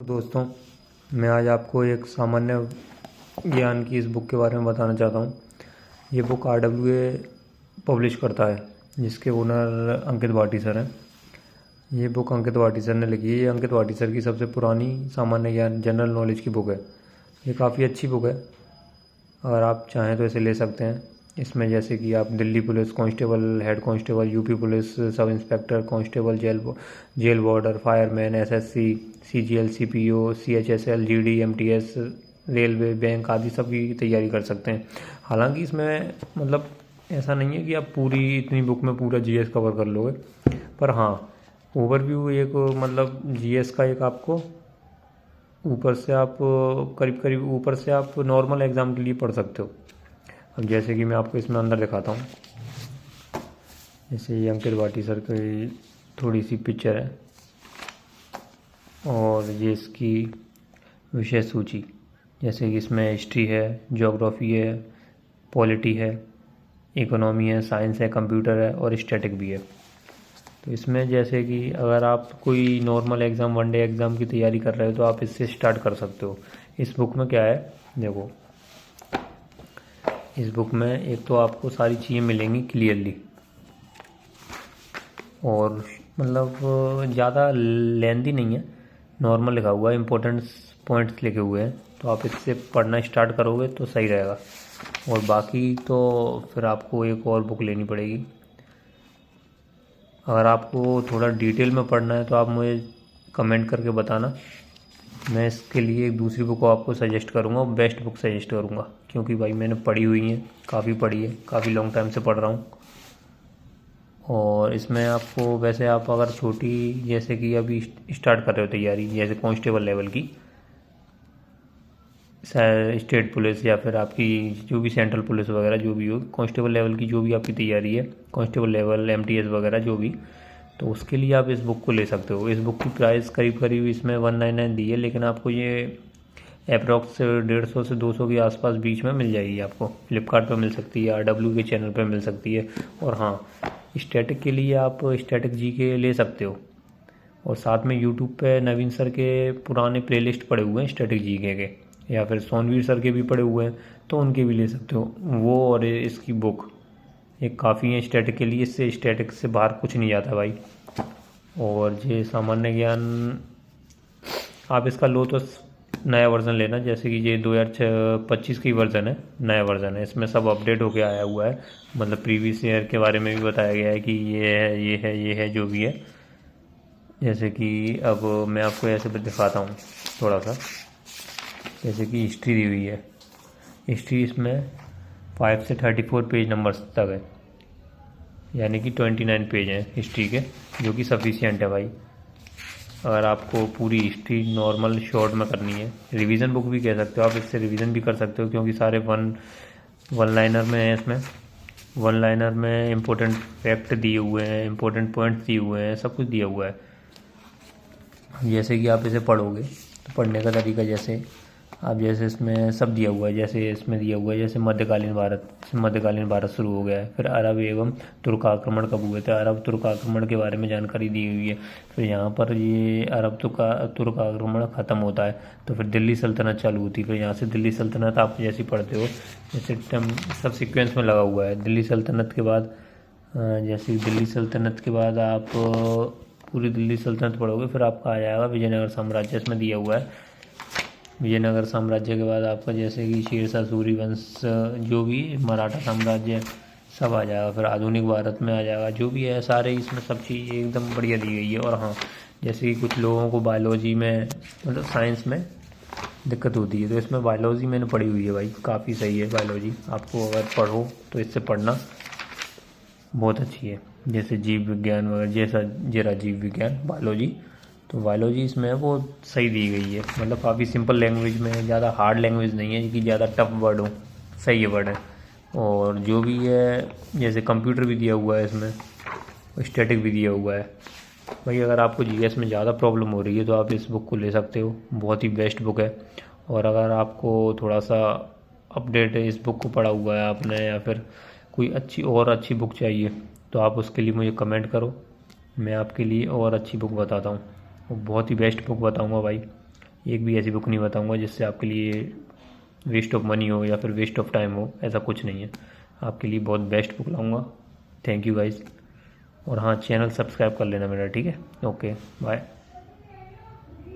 दोस्तों, मैं आज आपको एक सामान्य ज्ञान की इस बुक के बारे में बताना चाहता हूँ। ये बुक RWA पब्लिश करता है, जिसके ओनर अंकित भाटी सर हैं। ये बुक अंकित भाटी सर ने लिखी है। ये अंकित भाटी सर की सबसे पुरानी सामान्य ज्ञान जनरल नॉलेज की बुक है। ये काफ़ी अच्छी बुक है, अगर आप चाहें तो इसे ले सकते हैं। इसमें जैसे कि आप Delhi police constable, head constable, UP police sub inspector, constable, jail warder, fireman, SSC, CGL, CPO, CHSL, GD, MTS, railway, bank आदि सब की तैयारी कर सकते हैं। हालांकि इसमें मतलब ऐसा नहीं है कि आप पूरी इतनी बुक में पूरा GS कवर कर लोगे, पर हाँ, ओवरव्यू एक मतलब GS का एक आपको ऊपर से आप करीब करीब ऊपर से आप नॉर्मल एग्ज़ाम के लिए पढ़ सकते हो। अब जैसे कि मैं आपको इसमें अंदर दिखाता हूँ। जैसे ये अंकित भाटी सर की थोड़ी सी पिक्चर है और ये इसकी विषय सूची। जैसे कि इसमें हिस्ट्री है, ज्योग्राफी है, पॉलिटी है, इकोनॉमी है, साइंस है, कंप्यूटर है और स्टैटिक भी है। तो इसमें जैसे कि अगर आप कोई नॉर्मल एग्ज़ाम, वनडे एग्ज़ाम की तैयारी कर रहे हो तो आप इससे स्टार्ट कर सकते हो। इस बुक में क्या है, देखो, इस बुक में एक तो आपको सारी चीज़ें मिलेंगी क्लियरली, और मतलब ज़्यादा लेंदी नहीं है, नॉर्मल लिखा हुआ है, इम्पोर्टेंट पॉइंट्स लिखे हुए हैं। तो आप इससे पढ़ना स्टार्ट करोगे तो सही रहेगा, और बाकी तो फिर आपको एक और बुक लेनी पड़ेगी। अगर आपको थोड़ा डिटेल में पढ़ना है तो आप मुझे कमेंट करके बताना, मैं इसके लिए एक दूसरी बुक आपको सजेस्ट करूँगा, बेस्ट बुक सजेस्ट करूँगा, क्योंकि भाई मैंने पढ़ी हुई है, काफ़ी पढ़ी है, काफ़ी लॉन्ग टाइम से पढ़ रहा हूँ। और इसमें आपको वैसे आप अगर छोटी, जैसे कि अभी स्टार्ट कर रहे हो तैयारी, जैसे कांस्टेबल लेवल की, स्टेट पुलिस या फिर आपकी जो भी सेंट्रल पुलिस वगैरह जो भी हो, कांस्टेबल लेवल की जो भी आपकी तैयारी है, कांस्टेबल लेवल, MTS वगैरह जो भी, तो उसके लिए आप इस बुक को ले सकते हो। इस बुक की प्राइस करीब करीब इसमें 199 दी है, लेकिन आपको ये अप्रॉक्स 150 से 200 के आसपास बीच में मिल जाएगी। आपको फ्लिपकार्ट पे मिल सकती है, RW के चैनल पे मिल सकती है। और हाँ, स्टैटिक के लिए आप स्टैटिक GK ले सकते हो, और साथ में यूट्यूब पे नवीन सर के पुराने प्लेलिस्ट पड़े हुए हैं स्टैटिक GK के, या फिर सोनवीर सर के भी पड़े हुए हैं, तो उनके भी ले सकते हो वो। और इसकी बुक एक काफ़ी है स्टैटिक के लिए, इससे स्टैटिक से बाहर कुछ नहीं जाता भाई। और ये सामान्य ज्ञान आप इसका लो तो नया वर्ज़न लेना, जैसे कि ये 2025 की वर्ज़न है, नया वर्ज़न है, इसमें सब अपडेट होके आया हुआ है। मतलब प्रीवियस ईयर के बारे में भी बताया गया है कि ये है, ये है, ये है, जो भी है। जैसे कि अब मैं आपको ऐसे दिखाता हूँ थोड़ा सा, जैसे कि हिस्ट्री दी हुई है। हिस्ट्री इसमें 5 से 34 पेज नंबर्स तक है, यानी कि 29 पेज हैं हिस्ट्री के, जो कि सफिशियंट है भाई। अगर आपको पूरी हिस्ट्री नॉर्मल शॉर्ट में करनी है, रिवीजन बुक भी कह सकते हो आप, इससे रिवीजन भी कर सकते हो, क्योंकि सारे वन लाइनर में है। इसमें वन लाइनर में इम्पोर्टेंट फैक्ट दिए हुए हैं, इम्पोर्टेंट पॉइंट्स दिए हुए हैं, सब कुछ दिया हुआ है। जैसे कि आप इसे पढ़ोगे तो पढ़ने का तरीका, जैसे आप जैसे इसमें सब दिया हुआ है, जैसे इसमें दिया हुआ है, जैसे मध्यकालीन भारत शुरू हो गया है, फिर अरब एवं तुर्क आक्रमण कब हुए थे, अरब तुर्क आक्रमण के बारे में जानकारी दी हुई है। फिर यहाँ पर ये अरब तुर्क आक्रमण ख़त्म होता है तो फिर दिल्ली सल्तनत चालू होती है। फिर यहाँ से दिल्ली सल्तनत आप जैसे पढ़ते हो, जैसे सब सीक्वेंस में लगा हुआ है। दिल्ली सल्तनत के बाद जैसे दिल्ली सल्तनत के बाद आप पूरी दिल्ली सल्तनत पढ़ोगे, फिर आपका आ जाएगा विजयनगर साम्राज्य, इसमें दिया हुआ है। विजयनगर साम्राज्य के बाद आपका जैसे कि शेरशाह सूर्यवंश, जो भी मराठा साम्राज्य, सब आ जाएगा। फिर आधुनिक भारत में आ जाएगा, जो भी है सारे इसमें सब चीज़ एकदम बढ़िया दी गई है। और हाँ, जैसे कि कुछ लोगों को बायोलॉजी में, मतलब साइंस में दिक्कत होती है, तो इसमें बायोलॉजी मैंने पढ़ी हुई है भाई, काफ़ी सही है बायोलॉजी। आपको अगर पढ़ो तो इससे पढ़ना बहुत अच्छी है। जैसे जीव विज्ञान वगैरह, जैसा जरा जीव विज्ञान, बायोलॉजी, तो बायोलॉजी इसमें वो सही दी गई है। मतलब काफ़ी सिंपल लैंग्वेज में है, ज़्यादा हार्ड लैंग्वेज नहीं है कि ज़्यादा टफ वर्ड हो, सही है वर्ड है। और जो भी है, जैसे कंप्यूटर भी दिया हुआ है इसमें, स्टैटिक भी दिया हुआ है भाई। अगर आपको GS में ज़्यादा प्रॉब्लम हो रही है तो आप इस बुक को ले सकते हो, बहुत ही बेस्ट बुक है। और अगर आपको थोड़ा सा अपडेट है, इस बुक को पढ़ा हुआ है आपने, या फिर कोई अच्छी बुक चाहिए, तो आप उसके लिए मुझे कमेंट करो, मैं आपके लिए और अच्छी बुक बताता हूँ, बहुत ही बेस्ट बुक बताऊँगा भाई। एक भी ऐसी बुक नहीं बताऊँगा जिससे आपके लिए वेस्ट ऑफ मनी हो या फिर वेस्ट ऑफ टाइम हो, ऐसा कुछ नहीं है। आपके लिए बहुत बेस्ट बुक लाऊंगा। Thank you guys. और हाँ, चैनल सब्सक्राइब कर लेना मेरा, ठीक है। Okay bye.